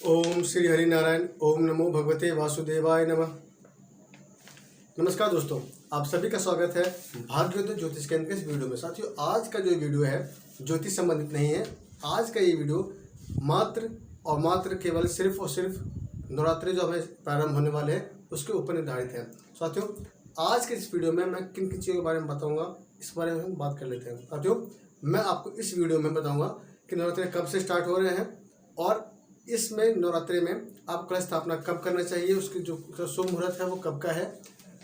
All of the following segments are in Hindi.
ओम श्री हरि नारायण। ओम नमो भगवते वासुदेवाय नमः। नमस्कार दोस्तों, आप सभी का स्वागत है भाग्योदय ज्योतिष केंद्र के इस वीडियो में। साथियों, आज का जो वीडियो है ज्योतिष संबंधित नहीं है। आज का ये वीडियो मात्र और मात्र केवल सिर्फ और सिर्फ नवरात्रि जो हमें प्रारंभ होने वाले हैं उसके ऊपर निर्धारित है। साथियों, आज के इस वीडियो में मैं किन किन चीज़ों के बारे में बताऊँगा, इस बारे में हम बात कर लेते हैं। साथियों, मैं आपको इस वीडियो में बताऊँगा कि नवरात्रि कब से स्टार्ट हो रहे हैं और इसमें नवरात्रि में आप कलश स्थापना कब करना चाहिए, उसकी जो शुभ मुहूर्त है वो कब का है,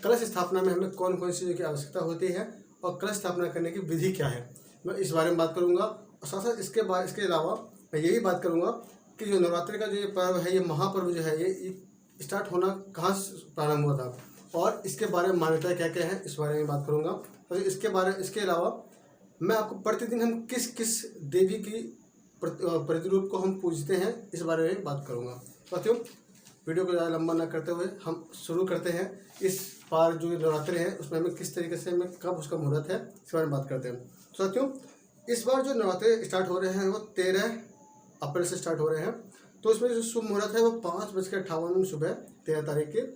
कलश स्थापना में हमें कौन कौन सी चीज़ों की आवश्यकता होती है और कलश स्थापना करने की विधि क्या है, मैं इस बारे में बात करूंगा। और साथ साथ इसके अलावा मैं यही बात करूंगा कि जो नवरात्रि का जो ये पर्व है, ये महापर्व जो है, ये स्टार्ट होना कहाँ से प्रारंभ हुआ था और इसके बारे में मान्यता क्या क्या है, इस बारे में बात करूँगा। तो इसके अलावा मैं आपको प्रतिदिन हम किस किस देवी की प्रतिरूप को हम पूजते हैं, इस बारे में बात करूंगा। साथियों, वीडियो को ज़्यादा लंबा ना करते हुए हम शुरू करते हैं। इस बार जो नवरात्रि है उसमें हमें किस तरीके से, हमें कब उसका मुहूर्त है, इस बारे में बात करते हैं। साथियों, इस बार जो नवरात्रि स्टार्ट हो रहे हैं वो 13 अप्रैल से स्टार्ट हो रहे हैं। तो उसमें जो शुभ मुहूर्त है वो 5:58 सुबह 13 तारीख के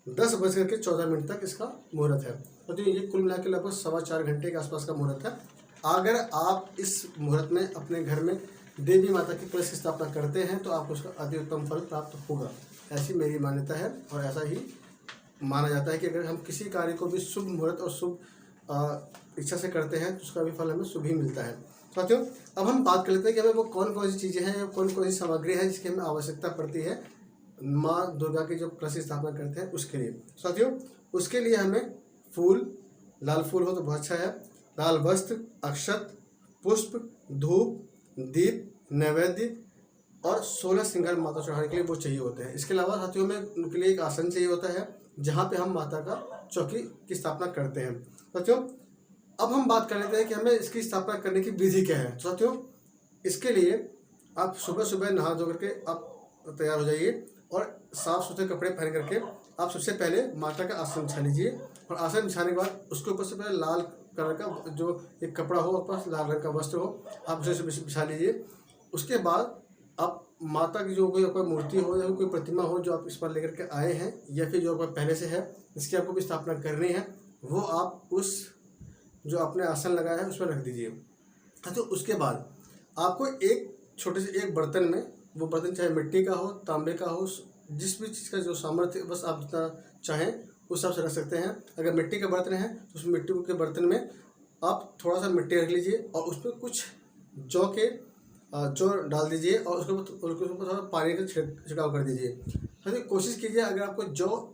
10:14 तक इसका मुहूर्त है। तो ये कुल मिला के लगभग 4.25 घंटे के आसपास का मुहूर्त है। अगर आप इस मुहूर्त में अपने घर में देवी माता की कलश की स्थापना करते हैं तो आपको उसका अति उत्तम फल प्राप्त होगा, ऐसी मेरी मान्यता है। और ऐसा ही माना जाता है कि अगर हम किसी कार्य को भी शुभ मुहूर्त और शुभ इच्छा से करते हैं तो उसका भी फल हमें शुभ ही मिलता है। साथियों, अब हम बात कर लेते हैं कि हमें वो कौन कौन सी चीज़ें हैं या कौन कौन सी सामग्री है जिसकी हमें आवश्यकता पड़ती है माँ दुर्गा की जो कलश की स्थापना करते हैं उसके लिए। साथियों, उसके लिए हमें फूल, लाल फूल हो तो बहुत अच्छा है, लाल वस्त्र, अक्षत, पुष्प, धूप, दीप, नैवेद्य और 16 श्रृंगार माता चढ़ाने के लिए वो चाहिए होते हैं। इसके अलावा साथियों में उनके लिए एक आसन चाहिए होता है जहाँ पे हम माता का चौकी की स्थापना करते हैं। साथियों, अब हम बात कर लेते हैं कि हमें इसकी स्थापना करने की विधि क्या है। साथियों, इसके लिए आप सुबह सुबह नहा धो करके आप तैयार हो जाइए और साफ सुथरे कपड़े पहन करके आप सबसे पहले माता का आसन बिछा लीजिए। और आसन बिछाने के बाद उसके ऊपर से पहले लाल कलर का जो एक कपड़ा हो, आपके पास लाल रंग का वस्त्र हो, आप उसे बिछा लीजिए। उसके बाद आप माता की जो कोई मूर्ति हो या कोई प्रतिमा हो जो आप इस पर लेकर के आए हैं या फिर जो आपका पहले से है जिसकी आपको भी स्थापना करनी है, वो आप उस जो आपने आसन लगाया है उस पर रख दीजिए। तो उसके बाद आपको एक छोटे से एक बर्तन में, वो बर्तन चाहे मिट्टी का हो, तांबे का हो, जिस भी चीज़ का जो सामर्थ्य बस आप जितना चाहें उस हिसाब से रख सकते हैं। अगर मिट्टी का बर्तन है तो उस मिट्टी के बर्तन में आप थोड़ा सा मिट्टी रख लीजिए और उसमें कुछ जौ डाल दीजिए और उसके ऊपर थोड़ा पानी का छिड़काव कर दीजिए। तो कोशिश कीजिए अगर आपको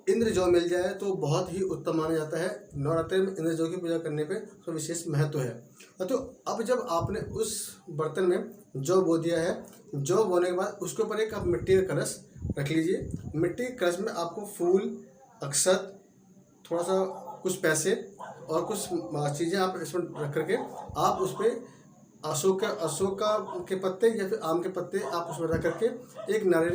इंद्र जौ मिल जाए तो बहुत ही उत्तम माना जाता है। नवरात्रि में इंद्र जौ की पूजा करने पे तो विशेष महत्व है। तो अब जब आपने उस बर्तन में जौ बो दिया है, जौ बोने के बाद उसके ऊपर एक आप मिट्टी का कलश रख लीजिए। मिट्टी के कलश में आपको फूल, अक्षत, थोड़ा सा कुछ पैसे और कुछ चीज़ें आप इसमें रख करके आप उस पर अशोक के पत्ते या फिर आम के पत्ते आप उसमें रख करके एक नारियल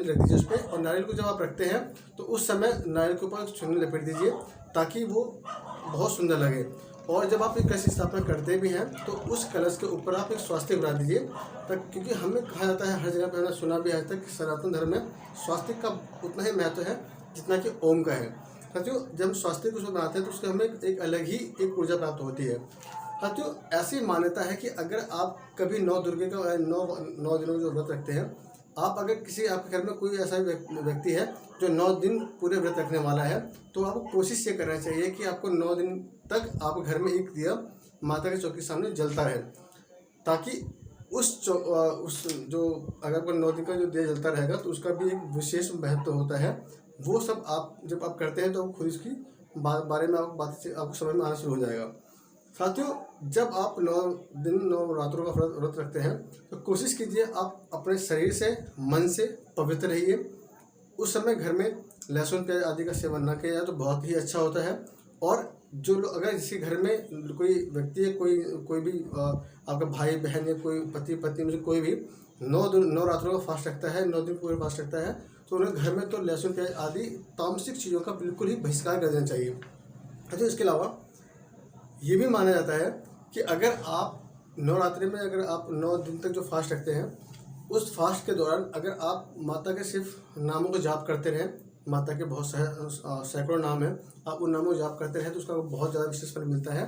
रख दीजिए उस पर। और नारियल को जब आप रखते हैं तो उस समय नारियल के ऊपर चुन्नी लपेट दीजिए ताकि वो बहुत सुंदर लगे। और जब आप एक कलश की स्थापना करते भी हैं तो उस कलश के ऊपर आप एक स्वास्तिक बना दीजिए, क्योंकि हमें कहा जाता है, हर जगह पर हमने सुना भी आज तक कि सनातन धर्म में स्वास्तिक का उतना ही महत्व है जितना कि ओम का है। साथियों, जब हम स्वास्तिक उसको बनाते हैं तो उससे हमें एक अलग ही एक ऊर्जा प्राप्त होती है। साथियों, ऐसी मान्यता है कि अगर आप कभी 9 दुर्गे का 9 दिनों जो व्रत रखते हैं, आप अगर किसी आपके घर में कोई ऐसा व्यक्ति है जो 9 दिन पूरे व्रत रखने वाला है, तो आपको कोशिश ये करना चाहिए कि आपको 9 दिन तक आप घर में एक दिया माता के चौकी के सामने जलता रहे, ताकि उस जो अगर कोई 9 दिन का जो दिया जलता रहेगा तो उसका भी एक विशेष महत्व होता है। वो सब आप जब आप करते हैं तो खुद इसकी बारे में आपको समझ में आना शुरू हो जाएगा। साथियों, जब आप 9 दिन 9 रात्रों का व्रत रखते हैं तो कोशिश कीजिए आप अपने शरीर से, मन से पवित्र रहिए। उस समय घर में लहसुन प्याज आदि का सेवन ना किया जाए तो बहुत ही अच्छा होता है। और जो लोग, अगर किसी घर में कोई व्यक्ति है, कोई भी आपका भाई बहन या कोई पति पत्नी में से कोई भी 9 रात्रों का फास्ट रखता है, 9 दिन पूरे फास्ट रखता है, तो उन्हें घर में तो लहसुन प्याज आदि तामसिक चीज़ों का बिल्कुल ही बहिष्कार कर देना चाहिए। तो इसके अलावा ये भी माना जाता है कि अगर आप नवरात्रि में अगर आप 9 दिन तक जो फास्ट रखते हैं उस फास्ट के दौरान अगर आप माता के सिर्फ नामों को जाप करते रहें, माता के बहुत सैकड़ों नाम हैं, आप उन नामों को जाप करते रहें तो उसका बहुत ज़्यादा विशेष फल मिलता है।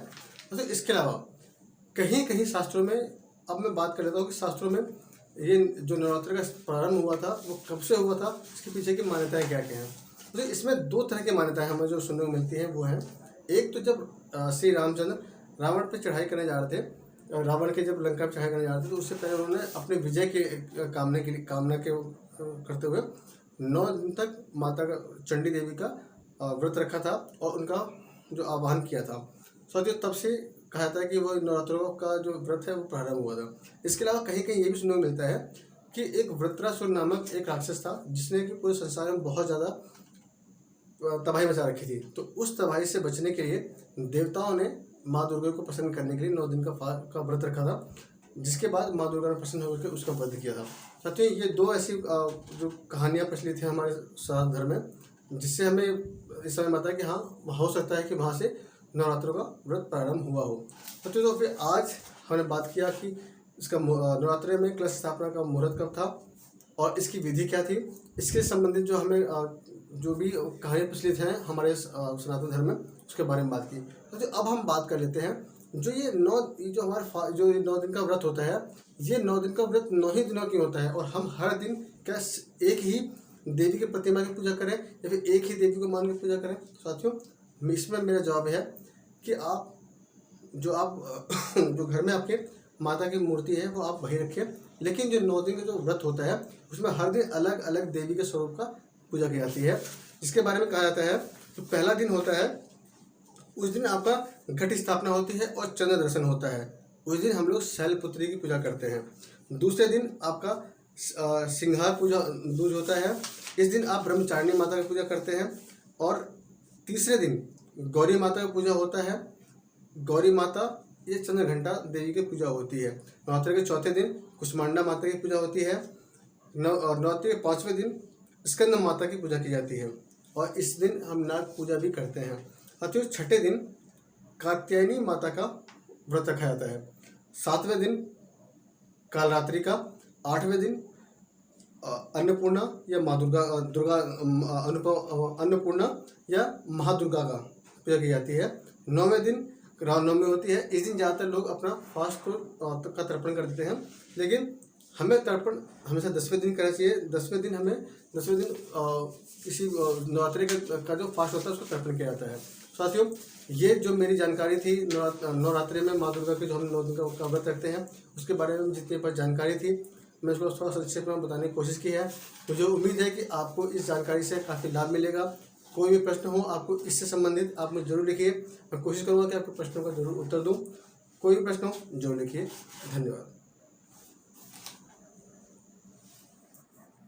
तो इसके अलावा कहीं कहीं शास्त्रों में, अब मैं बात कर लेता हूँ कि शास्त्रों में ये जो नवरात्र का प्रारंभ हुआ था वो कब से हुआ था, इसके पीछे की मान्यताएं क्या क्या हैं। तो इसमें दो तरह की मान्यताएं हमें जो सुनने को मिलती हैं वो है, एक तो जब श्री रामचंद्र रावण पे चढ़ाई करने जा रहे थे, रावण के जब लंका पे चढ़ाई करने जा रहे थे, तो उससे पहले उन्होंने अपने विजय के कामना के करते हुए 9 दिन तक माता का चंडी देवी का व्रत रखा था और उनका जो आह्वान किया था। साथियों तब से कहा जाता है कि वो नवरात्रों का जो व्रत है वो प्रारंभ हुआ था। इसके अलावा कहीं कहीं ये भी सुनने को मिलता है कि एक वृत्रासुर नामक एक राक्षस था जिसने कि पूरे संसार में बहुत ज़्यादा तबाही मचा रखी थी। तो उस तबाही से बचने के लिए देवताओं ने माँ दुर्गा को प्रसन्न करने के लिए 9 दिन का व्रत रखा था, जिसके बाद माँ दुर्गा ने प्रसन्न होकर उसका वध किया था। साथियों ये दो ऐसी जो कहानियाँ प्रचलित हैं हमारे सनातन धर्म में, जिससे हमें इस समय पता है कि हाँ हो सकता है कि वहाँ से नवरात्रों का व्रत प्रारंभ हुआ हो। तो फिर आज हमने बात किया कि इसका नवरात्रि में कलश स्थापना का मुहूर्त कब था और इसकी विधि क्या थी। इसके संबंधित जो हमें जो भी कहानियाँ प्रचलित हैं हमारे सनातन धर्म में उसके बारे में बात की। तो अब हम बात कर लेते हैं जो ये जो हमारा जो 9 दिन का व्रत होता है, ये 9 दिन का व्रत 9 ही दिनों क्यों होता है और हम हर दिन क्या एक ही देवी की प्रतिमा की पूजा करें या फिर एक ही देवी को मान के पूजा करें। साथियों इसमें मेरा जवाब है कि आप जो घर में आपके माता की मूर्ति है वो आप वही रखें, लेकिन जो 9 दिन का जो व्रत होता है उसमें हर दिन अलग अलग देवी के स्वरूप का पूजा की जाती है, जिसके बारे में कहा जाता है। तो पहला दिन होता है, उस दिन आपका घट स्थापना होती है और चंद्र दर्शन होता है। उस दिन हम लोग शैलपुत्री की पूजा करते हैं। दूसरे दिन आपका सिंहार पूजा दूज होता है। इस दिन आप ब्रह्मचारिणी माता की पूजा करते हैं। और तीसरे दिन गौरी माता की पूजा होता है। गौरी माता ये चंद्र घंटा देवी की पूजा होती है। नवरात्रि के चौथे दिन कुष्मांडा माता की पूजा होती है। नवरात्रि के 5वें दिन स्कंद माता की पूजा की जाती है और इस दिन हम नाग पूजा भी करते हैं। साथियों छठे दिन कात्यायनी माता का व्रत रखा जाता है। 7वें दिन कालरात्रि का। 8वें दिन अन्नपूर्णा या माँ दुर्गा अन्नपूर्णा या महादुर्गा का पूजा की जाती है। 9वें दिन रामनवमी होती है। इस दिन ज़्यादातर लोग अपना फास्ट का तर्पण कर देते हैं, लेकिन हमें तर्पण हमेशा 10वें दिन करना चाहिए। 10वें दिन किसी नवरात्रि का जो फास्ट होता है उसको तर्पण किया जाता है। साथियों ये जो मेरी जानकारी थी नवरात्रि में माँ दुर्गा के जो हम 9 दिन का व्रत रखते हैं उसके बारे में जितनी पर जानकारी थी मैं उसको थोड़ा संक्षेप में बताने की कोशिश की है। मुझे उम्मीद है कि आपको इस जानकारी से काफ़ी लाभ मिलेगा। कोई भी प्रश्न हो आपको इससे संबंधित आप मुझे जरूर लिखिए। मैं कोशिश करूँगा कि आपके प्रश्नों का जरूर उत्तर दूँ। कोई भी प्रश्न हो जरूर लिखिए। धन्यवाद।